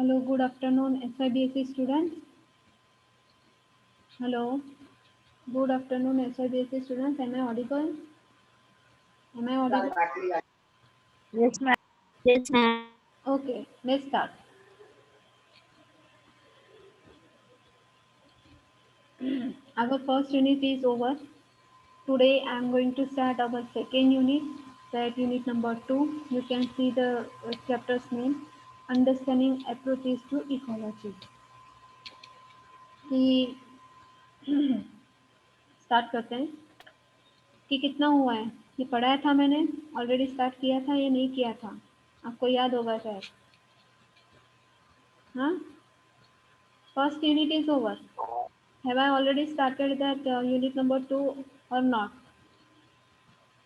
Hello, good afternoon, SIBSE students. Hello, good afternoon, SIBSE students. Am I audible? Am I audible? Yes, ma'am. Yes, ma'am. Okay, let's start. Our first unit is over. Today I am going to start our second unit, that unit number 2. You can see the chapter's name, Understanding Approaches to Ecology. कि start करते हैं कि कितना हुआ है। ये पढ़ाया था मैंने, ऑलरेडी स्टार्ट किया था या नहीं किया था, आपको याद होगा शायद। हाँ, first unit is over. Have I already started that unit number 2 or not?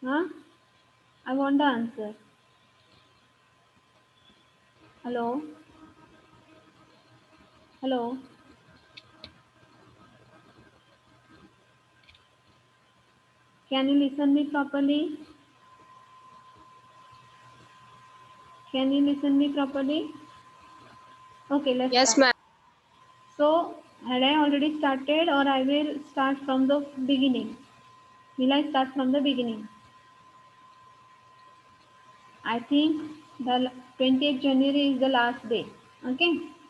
Huh? I want the answer. Hello? Hello? Can you listen me properly? Can you listen me properly? Okay, let's Yes, start. ma'am. So, had I already started or I will start from the beginning? Will I start from the beginning? I think the 20th January is the last day. Okay,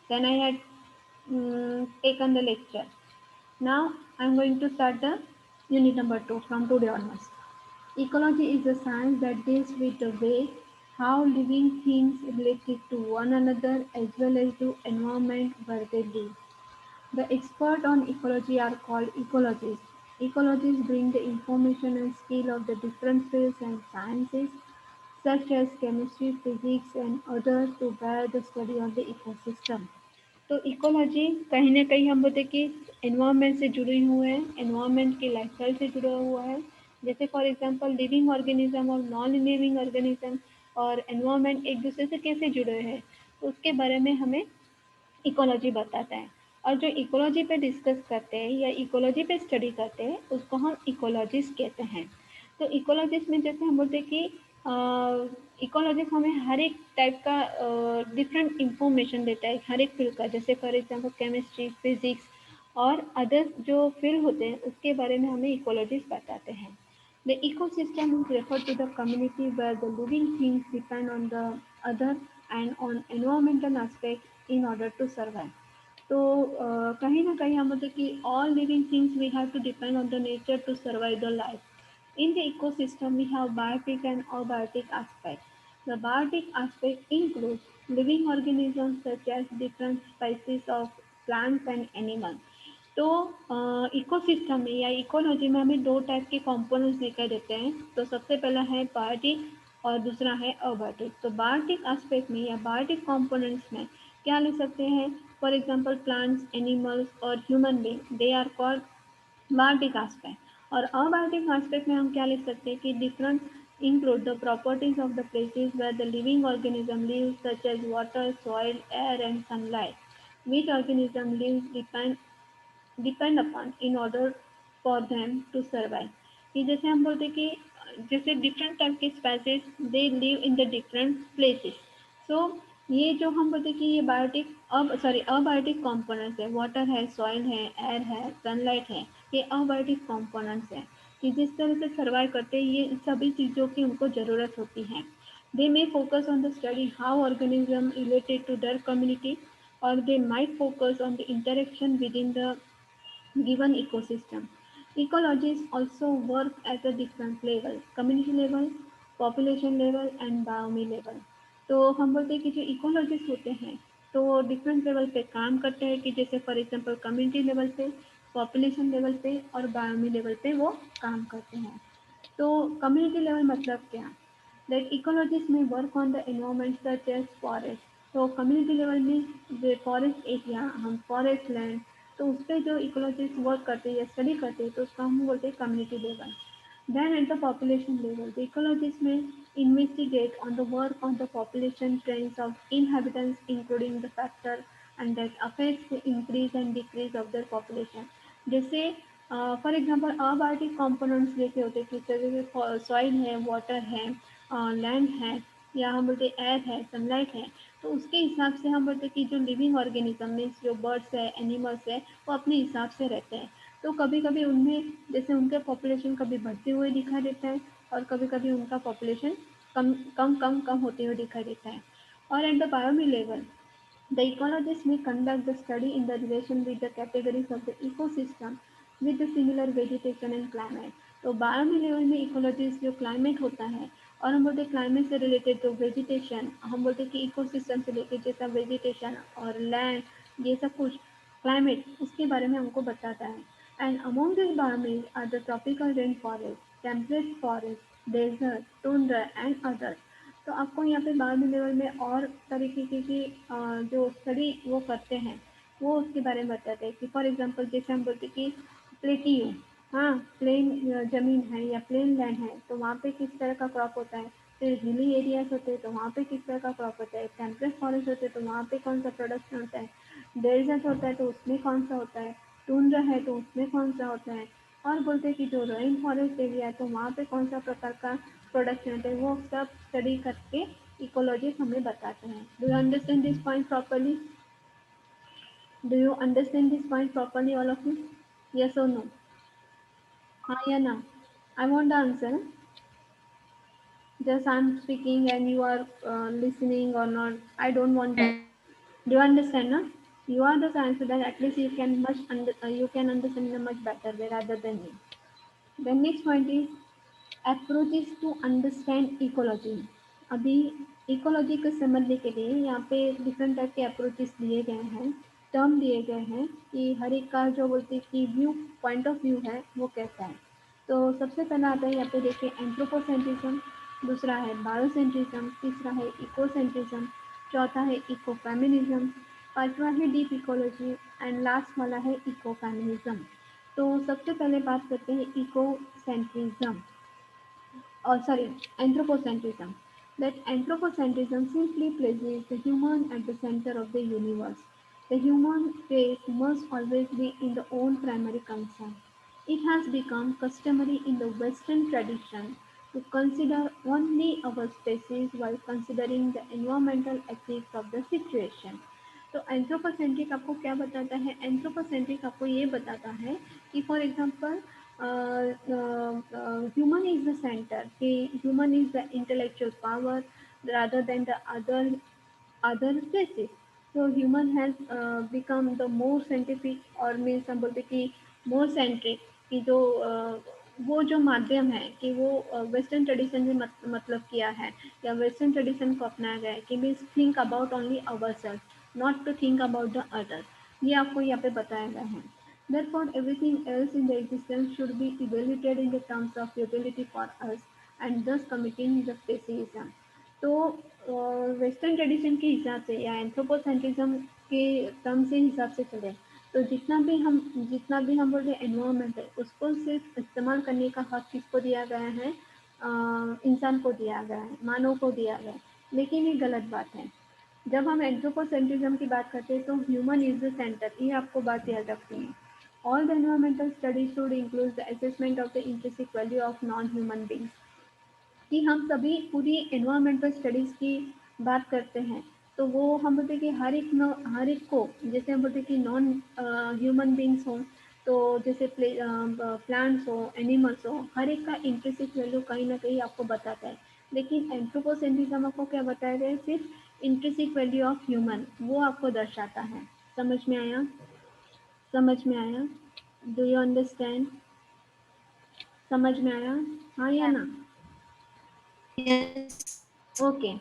then I had taken the lecture. Now I am going to start the unit number 2 from today onwards. Ecology is a science that deals with the way how living things related to one another as well as to environment where they live. The experts on ecology are called ecologists. Ecologists bring the information and skill of the different fields and sciences such as chemistry, physics and others to bear the study of the ecosystem. तो ecology कहीं ना कहीं हम बोलते कि environment से जुड़े हुए हैं, एनवायरनमेंट की लाइफस्टाइल से जुड़ा हुआ है। जैसे फॉर एग्जांपल लिविंग ऑर्गेनिज्म और नॉन लिविंग ऑर्गेनिज्म और एनवायरनमेंट एक दूसरे से कैसे जुड़े हैं, तो उसके बारे में हमें इकोलॉजी बताता है। और जो इकोलॉजी पे डिस्कस करते हैं या इकोलॉजी पे स्टडी करते हैं उसको हम इकोलॉजिस्ट कहते हैं। तो इकोलॉजिस्ट में जैसे हम बोलते हैं कि इकोलॉजिस्ट हमें हर एक टाइप का डिफरेंट इंफॉर्मेशन देता है हर एक फील्ड का। जैसे फॉर एग्जांपल केमिस्ट्री, फिजिक्स और अदर्स जो फील्ड होते हैं उसके बारे में हमें इकोलॉजिस्ट बताते हैं। The ecosystem is referred to the community where the living things depend on the other and on environmental aspects in order to survive. तो कहीं ना कहीं हम बोलते कि all living things we have to depend on the nature to survive the life. In the ecosystem, we have biotic and abiotic aspects. The biotic aspect includes living organisms such as different species of plants and animals. तो ecosystem में या ecology में हमें दो type के components दिखाई देते हैं। तो सबसे पहला है बायोटिक और दूसरा है अबायोटिक। तो बायोटिक एस्पेक्ट में या बायोटिक कंपोनेंट्स में क्या ले सकते हैं? फॉर एग्जांपल प्लांट्स, एनिमल्स और human being, they are called biotic aspect. और अबायोटिक एस्पेक्ट में हम क्या लिख सकते हैं कि different include the properties of the places where the living organism lives such as water, soil, air and sunlight. Which organism lives depend upon in order for them to survive. कि जैसे हम बोलते हैं कि जैसे डिफरेंट टाइप के species they live in the different places. So ये जो हम बोलते हैं कि ये बायोटिक अब सॉरी अबायोटिक कंपोनेंट्स है, वाटर है, सॉइल है, एयर है, सनलाइट है, ये अबायोटिक कंपोनेंट्स है कि जिस तरह से सर्वाइव करते हैं ये सभी चीज़ों की उनको ज़रूरत होती है। They may focus on the study how organisms related to their community or they might focus on the interaction within the given ecosystem. Ecologists also work at a different level, community level, population level and biome level. तो हम बोलते हैं कि जो ecologist होते हैं तो different level पे काम करते हैं कि जैसे फॉर एग्जांपल कम्युनिटी लेवल पे, पॉपुलेशन लेवल पे और बायोमी लेवल पे वो काम करते हैं। तो कम्युनिटी लेवल मतलब क्या? दैट इकोलॉजिस्ट में work on the environment such as forest. तो कम्युनिटी लेवल में फॉरेस्ट एरिया, हम फॉरेस्ट लैंड, तो उस पर जो इकोलॉजिस्ट वर्क करते हैं या स्टडी करते हैं तो उसका हम बोलते हैं community level. Then at the population level, the ecologists may investigate on the work on the population trends of inhabitants, including the factor and that affects the increase and decrease of their population. जैसे for example abiotic components जैसे होते हैं कि जैसे soil है, water है, land है, या हम बोलते एयर है, सनलाइट है, तो उसके हिसाब से हम बोलते कि जो लिविंग ऑर्गेनिज्म मीन्स जो बर्ड्स है, एनिमल्स है, वो अपने हिसाब से रहते हैं। तो कभी कभी उनमें जैसे उनका पॉपुलेशन कभी बढ़ते हुए दिखाई देता है और कभी कभी उनका पॉपुलेशन कम कम कम कम होते हुए दिखाई देता है। और at the बायोमी level, the ecologist may conduct the study in the relation with the categories of the ecosystem with the similar vegetation and climate. तो बायोमी लेवल में इकोलॉजिस्ट जो क्लाइमेट होता है, और हम बोलते हैं क्लाइमेट से रिलेटेड जो वेजिटेशन, हम बोलते हैं कि इकोसिस्टम से रिलेटेड जैसा वेजिटेशन और लैंड ये सब कुछ क्लाइमेट उसके बारे में हमको बताता है। And among this biome are the tropical rain forest, temperate forest, desert, tundra and others. तो आपको यहाँ पे बायोमी लेवल में और तरीके की जो स्टडी वो करते हैं वो उसके बारे में बताते हैं कि फॉर एग्जांपल जैसे हम बोलते हैं कि प्लेटियू, हाँ प्लेन जमीन है या प्लेन लैंड है तो वहाँ पे किस तरह का क्रॉप होता है, फिर हिली एरियाज होते हैं तो वहाँ पे किस तरह का क्रॉप होता है, टेम्परेट फॉरेस्ट होते हैं तो वहाँ पे कौन सा प्रोडक्शन होता है, डेजर्ट होता है तो उसमें कौन सा होता है, टुंड्रा है तो उसमें कौन सा होता है, और बोलते हैं कि जो रेन फॉरेस्ट एरिया है तो वहाँ पे कौन सा प्रकार का प्रोडक्शन होता है, वो सब स्टडी करके इकोलॉजिस्ट हमें बताते हैं। Do you understand this point properly? Do you understand this point properly all of you? Yes और नो? हाँ या ना? I want the answer. Just I'm speaking and you are listening or not. I don't want that. Do you understand? No? You are the science student. At least you can you can understand it much better way rather than me. The next point is approaches to understand ecology. अभी ecology को समझने के लिए यहाँ पे different type के approaches दिए गए हैं, टर्म दिए गए हैं कि हर एक का जो बोलते हैं कि व्यू पॉइंट ऑफ व्यू है वो कैसा है। तो सबसे पहला आता है यहाँ पे देखिए एंथ्रोपोसेंट्रिज्म, दूसरा है बायोसेंट्रिज्म, तीसरा है इकोसेंट्रिज्म, चौथा है इकोफेमिनिज्म, पांचवा है डीप इकोलॉजी एंड लास्ट वाला है इकोफेमिनिज्म। तो सबसे पहले बात करते हैं इकोसेंट्रिज्म, or sorry, anthropocentrism. That anthropocentrism simply places the human at the center of the universe. The human face must always be in the own primary concern. It has become customary in the Western tradition to consider only our species while considering the environmental ethics of the situation. तो anthropocentric आपको क्या बताता है? Anthropocentric आपको ये बताता है कि for example human is the center, कि human is the intellectual power rather than the other species. So human has become the more scientific और means हम बोलते कि more centric, कि जो वो जो माध्यम है कि वो वेस्टर्न ट्रेडिशन से मतलब किया है या वेस्टर्न ट्रेडिशन को अपनाया गया है कि means think about only our self not to think about the other. ये आपको यहाँ पे बताया गया है। Therefore, everything else in the existence should be evaluated in the terms of utility for us and thus committing the speciesism. तो western tradition के हिसाब से या एंथ्रोपोसेंट्रिज्म के टर्म से हिसाब से चले तो जितना भी हम बोलते हैं एनवायरमेंट है उसको सिर्फ इस्तेमाल करने का हक किसको दिया गया है? इंसान को दिया गया है, मानव को दिया गया है। लेकिन ये गलत बात है। जब हम एंथ्रोपोसेंट्रिज्म की बात करते हैं तो ह्यूमन इज द सेंटर, ये आपको बात याद रखनी है। All the environmental studies should include the assessment of the intrinsic value of non-human beings. कि हम सभी पूरी एनवायरमेंटल स्टडीज की बात करते हैं तो वो हम बोलते हैं कि हर एक को जैसे हम बोलते हैं कि नॉन ह्यूमन बींग्स हों तो जैसे प्लांट्स हो, एनिमल्स हो, हर एक का इंट्रिसिक वैल्यू कहीं ना कहीं आपको बताता है। लेकिन एंथ्रोपोसेंट्रिज्म आपको क्या बताया गया है? सिर्फ इंट्रिसिक वैल्यू ऑफ ह्यूमन वो आपको दर्शाता है। समझ में आया? समझ में आया? Do you understand? समझ में आया? हाँ या ना? Yes. Okay.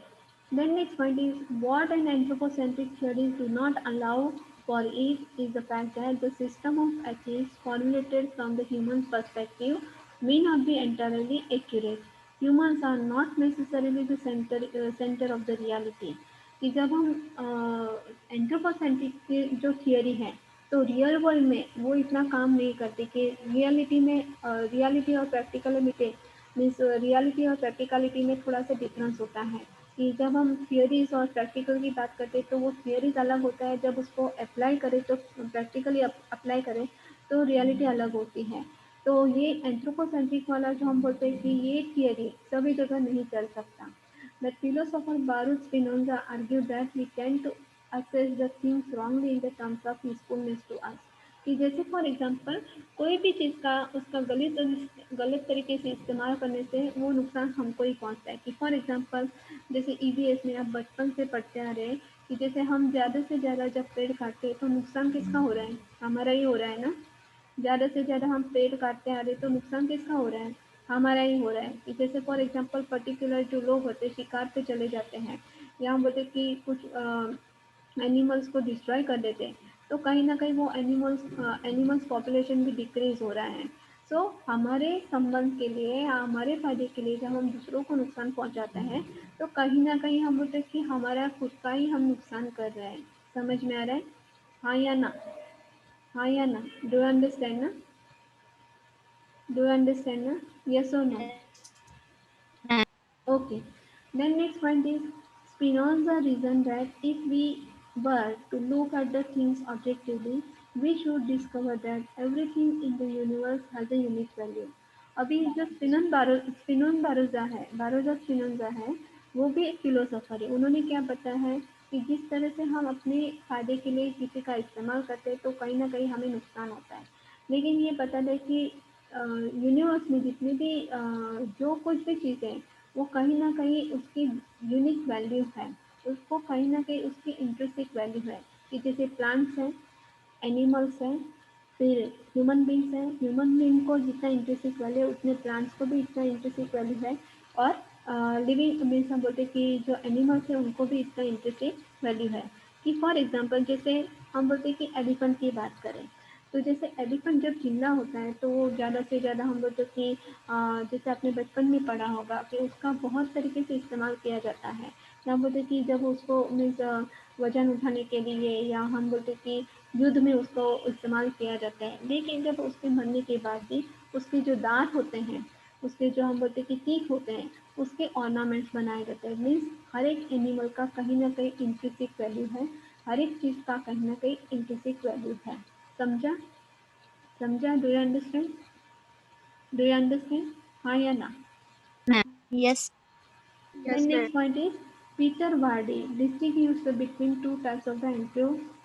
Then next point is what an anthropocentric studies do not allow for it is the fact that the system of ethics formulated from the human perspective may not be entirely accurate. Humans are not necessarily the center of the reality. कि जब हम anthropocentric की जो theory है तो real world में वो इतना काम नहीं करती कि रियलिटी में रियलिटी और प्रैक्टिकलिटी मीन्स रियलिटी और प्रैक्टिकलिटी में थोड़ा सा डिफरेंस होता है कि जब हम थियोरीज और प्रैक्टिकल की बात करते हैं तो वो थियोरीज अलग होता है, जब उसको अप्लाई करें तो प्रैक्टिकली अप्लाई करें तो रियलिटी अलग होती है। तो ये एंथ्रोपोसेंट्रिक वाला जो हम बोलते हैं कि ये थियोरी सभी जगह नहीं चल सकता। That philosopher Baruch Spinoza argued that we tend to assess the things wrongly in the terms of usefulness to us. कि जैसे फॉर एग्जांपल कोई भी चीज़ का उसका गलत तरीके से इस्तेमाल करने से वो नुकसान हमको ही पहुंचता है कि फॉर एग्जांपल जैसे ईवीएस में आप बचपन से पढ़ते आ रहे हैं कि जैसे हम ज़्यादा से ज़्यादा जब पेड़ काटते हैं तो नुकसान किसका हो रहा है, हमारा ही हो रहा है ना। ज़्यादा से ज़्यादा हम पेड़ काटते आ रहे तो नुकसान किसका हो रहा है, हमारा ही हो रहा है। कि जैसे फॉर एग्जांपल पर्टिकुलर जो लोग होते हैं शिकार पे चले जाते हैं या हम बोलते कि कुछ एनिमल्स को डिस्ट्रॉय कर देते हैं तो कहीं ना कहीं वो एनिमल्स पॉपुलेशन भी डिक्रीज हो रहा है। सो हमारे संबंध के लिए या हमारे फायदे के लिए जब हम दूसरों को नुकसान पहुंचाते हैं तो कहीं ना कहीं हम बोलते हैं कि हमारा खुद का ही हम नुकसान कर रहे हैं। समझ में आ रहा है, हाँ या ना, हाँ या ना, डू यू अंडरस्टैंड ना, डू यू अंडरस्टैंड ना, यस और no. Okay. Then next point is Spinoza reasoned that if we were to look at the things objectively, we should discover that everything in the universe has a unique value. अभी जो स्पिनोन बारोजा Spinoza है वो भी एक philosopher है। उन्होंने क्या बताया है कि जिस तरह से हम अपने फायदे के लिए किसी का इस्तेमाल करते हैं तो कहीं ना कहीं हमें नुकसान होता है। लेकिन ये पता है कि यूनिवर्स में जितनी भी जो कुछ भी चीज़ें हैं वो कहीं न कहीं उसकी यूनिक वैल्यू है, उसको कहीं न कहीं उसकी इंट्रिंसिक वैल्यू है। कि जैसे प्लांट्स हैं, एनिमल्स हैं, फिर ह्यूमन बींग्स हैं, ह्यूमन बींग को जितना इंट्रिंसिक वैल्यू है उतने प्लांट्स को भी इतना इंट्रिंसिक वैल्यू है। और लिविंग मीन्स हम बोलते हैं कि जो एनिमल्स हैं उनको भी इतना इंट्रिंसिक वैल्यू है। कि फॉर एग्जांपल जैसे हम बोलते हैं कि एलिफेंट की बात करें तो जैसे एलिफेंट जब जिंदा होता है तो वो ज़्यादा से ज़्यादा हम बोलते हैं कि जैसे आपने बचपन में पढ़ा होगा कि उसका बहुत तरीके से इस्तेमाल किया जाता है। या बोलते कि जब उसको मीन्स वजन उठाने के लिए या हम बोलते कि युद्ध में उसको इस्तेमाल किया जाता है। लेकिन जब उसके मरने के बाद भी उसके जो दांत होते हैं, उसके जो हम बोलते कि तीख होते हैं, उसके ऑर्नामेंट्स बनाए जाते हैं। मीन्स हर एक एनिमल का कहीं ना कहीं इंट्रिसिक वैल्यू है, हर एक चीज़ का कहीं ना कहीं इंट्रिसिक वैल्यू है। समझा, समझा, do you understand, do you understand, हाँ या ना। Yes. Then Yes, ma'am. next point is Peter Vardy distinguished between two types of the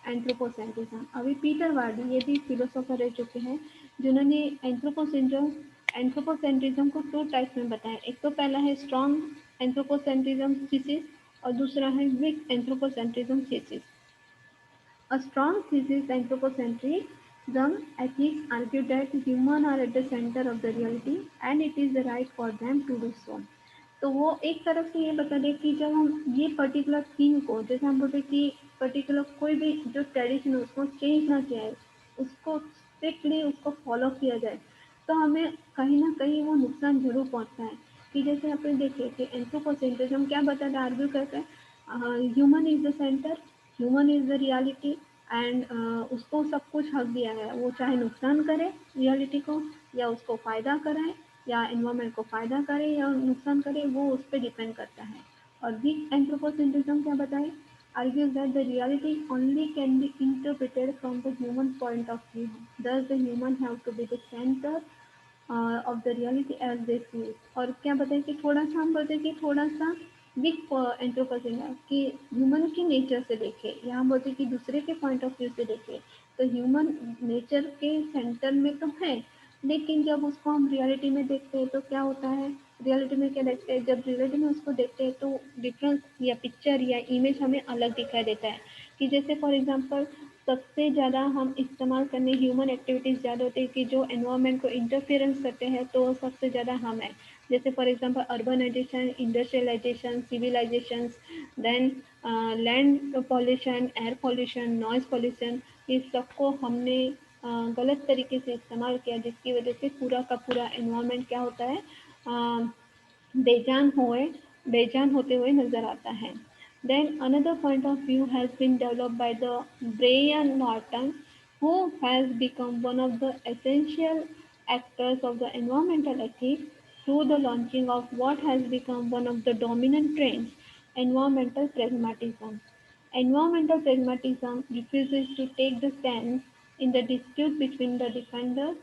anthropocentrism. अभी पीटर वार्डी ये भी फिलोसोफर रह चुके हैं जिन्होंने एंथ्रोपोसेंट्रिज्म को टू टाइप्स में बताया। एक तो पहला है स्ट्रॉन्ग एंथ्रोपोसेंट्रिज्म थीसिस और दूसरा है weak anthropocentrism thesis. A strong thesis anthropocentrism ethics argue that humans are at the center of the reality and it is the right for them to do so. तो वो एक तरफ से ये बता दे कि जब हम ये पर्टिकुलर थिंग को जैसे हम बोलते कि पर्टिकुलर कोई भी जो ट्रेडिशन है उसको चेंज ना किया है, उसको स्ट्रिक्टली उसको फॉलो किया जाए तो हमें कहीं ना कहीं वो नुकसान जरूर पहुंचता है। कि जैसे अपन देखिए कि एंथ्रोपोसेंट्रिज्म क्या बताता है, आर्ग्यू करते हैं human is the centre, human is the reality and उसको सब कुछ हक दिया है। वो चाहे नुकसान करे रियलिटी को या उसको फ़ायदा कराए या इन्वायरमेंट को फ़ायदा करे या नुकसान करे वो उस पर डिपेंड करता है। और वीक एंथ्रोपोसेंट्रिज्म क्या बताए, argues that the reality only can be interpreted from the human point of view. Thus, the human have to be the center of the reality as they see it. और क्या बताए कि थोड़ा सा हम बोलते हैं कि थोड़ा सा वीक एंथ्रोपोसेंट है कि ह्यूमन की नेचर से देखे या हम बोलते हैं कि दूसरे के पॉइंट ऑफ व्यू से देखे तो ह्यूमन नेचर के सेंटर में तो है। लेकिन जब उसको हम रियलिटी में देखते हैं तो क्या होता है, रियलिटी में क्या देखते हैं, जब रियलिटी में उसको देखते हैं तो डिफरेंस या पिक्चर या इमेज हमें अलग दिखाई देता है। कि जैसे फॉर एग्जांपल सबसे ज़्यादा हम इस्तेमाल करने ह्यूमन एक्टिविटीज़ ज़्यादा होती है कि जो एनवायरनमेंट को इंटरफेरेंस करते हैं तो सबसे ज़्यादा हम है। जैसे for example urbanisation, industrialisation, civilisation, then land pollution, air pollution, noise pollution, इस सबको हमने गलत तरीके से इस्तेमाल किया जिसकी वजह से पूरा का पूरा एनवायरनमेंट क्या होता है, बेजान हुए बेजान होते हुए नजर आता है। Then another point of view has been developed by the Brian Norton, who has become one of the essential actors of the environmental ethics through the launching of what has become one of the dominant trends, environmental pragmatism. Environmental pragmatism refuses to take the stance in the dispute between the defenders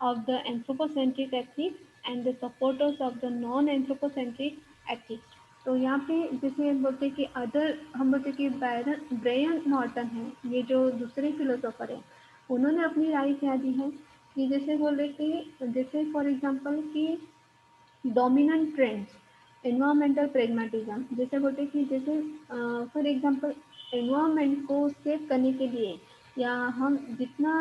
of the anthropocentric ethics and the supporters of the non-anthropocentric ethics. तो यहाँ पे जैसे बोलते कि other हम बोलते कि brain Norton है, ये जो दूसरे फिलोसोफर है, उन्होंने अपनी राय क्या दी है कि जैसे बोल रहे कि जैसे फॉर एग्जांपल कि डोमिनेंट ट्रेंड्स, एनवायरमेंटल प्रेगमेटिज्म, जैसे बोलते कि जैसे फॉर एग्जांपल एनवायरमेंट को सेव करने के लिए या हम जितना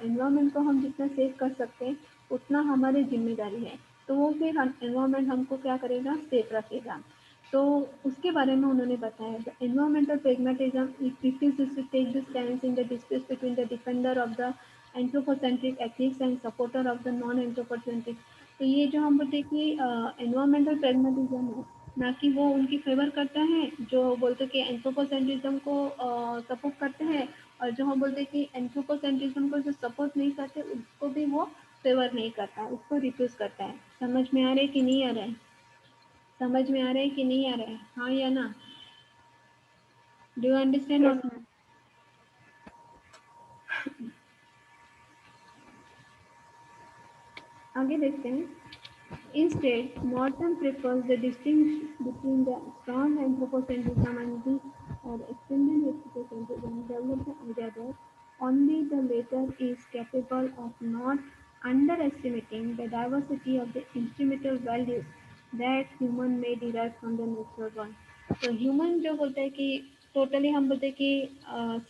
एनवायरमेंट को हम जितना सेव कर सकते हैं उतना हमारी जिम्मेदारी है, तो वो फिर एनवायरमेंट हमको क्या करेगा, सेफ रखेगा। तो उसके बारे में उन्होंने बताया the environmental pragmatism it refuses to take the stand in the dispute between the defender of the anthropocentric ethics and supporter of the non anthropocentric. तो ये जो हम बोलते हैं कि एनवायरमेंटल प्रेगमेटिज्म है, ना कि वो उनकी फेवर करता है जो बोलते हैं कि एंथ्रोपोसेंट्रिज्म को सपोर्ट करते हैं, और जो हम बोलते हैं कि एंथ्रोपोसेंट्रिज्म को जो सपोर्ट नहीं करते उसको भी वो फेवर नहीं करता है, उसको रिफ्यूज करता है। समझ में आ रहा है कि नहीं आ रहा है? समझ में आ रहा है कि नहीं आ रहा है, हाँ या ना? डू यू अंडरस्टैंड और Yes, not? ma'am. आगे देखते हैं। Instead, Morton prefers the distinction between the strong anthropocentrism and weak or extended anthropocentrism, develop the idea that only the latter is capable of not underestimating the diversity of the instrumental values that human may derive from the natural world. तो human जो बोलते हैं कि totally हम बोलते हैं कि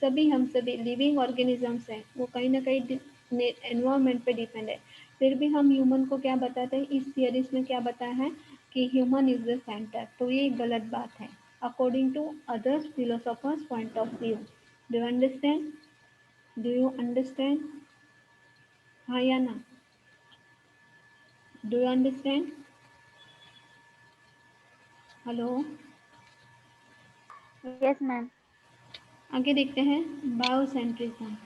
सभी हम सभी लिविंग ऑर्गेनिजम्स हैं, वो कहीं ना कहीं एनवायरनमेंट पे डिपेंड है। फिर भी हम ह्यूमन को क्या बताते हैं, इस थियरीज में क्या बताया है कि ह्यूमन इज द सेंटर, तो ये गलत बात है according to others philosophers point of view. Do you understand? Do you understand, हाँ या ना? Do you understand? Hello, Yes, ma'am. आगे देखते हैं। Biocentrism.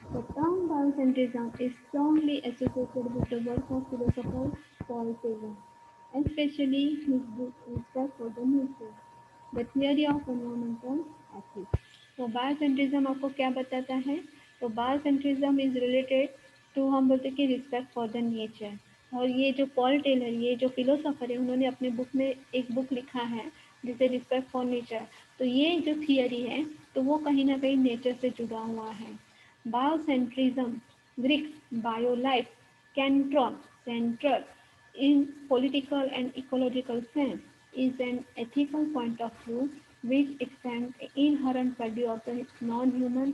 The term biocentrism is strongly associated with the work of philosopher Paul Taylor, especially his book Respect for the Nature, The Theory of Environmental Ethics. तो biocentrism आपको क्या बताता है? तो biocentrism is related to हम बोलते कि respect for the nature. और ये जो पॉल टेलर, ये जो फिलोसोफर है, उन्होंने अपने बुक में एक बुक लिखा है जिसे रिस्पेक्ट फॉर नेचर। तो ये जो थियरी है तो वो कहीं ना कहीं नेचर से जुड़ा हुआ है। Biocentrism, Greek biolife, centron, central, in political and ecological sense, is an ethical point of view which extends the inherent value of the non-human